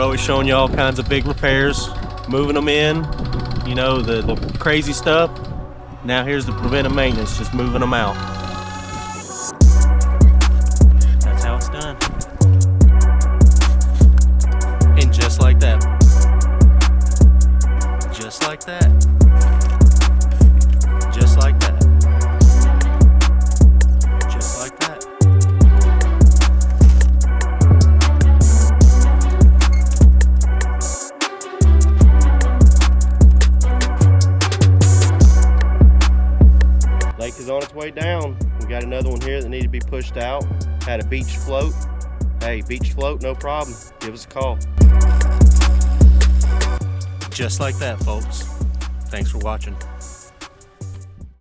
always showing you all kinds of big repairs, moving them in, you know, the crazy stuff. Now here's the preventive maintenance, just moving them out. That's how it's done. And just like that. Just like that. Just like that. Just like that. Lake is on its way down. We got another one here that needed to be pushed out. Had a beach float. Hey, beach float, no problem. Give us a call. Just like that, folks. Thanks for watching.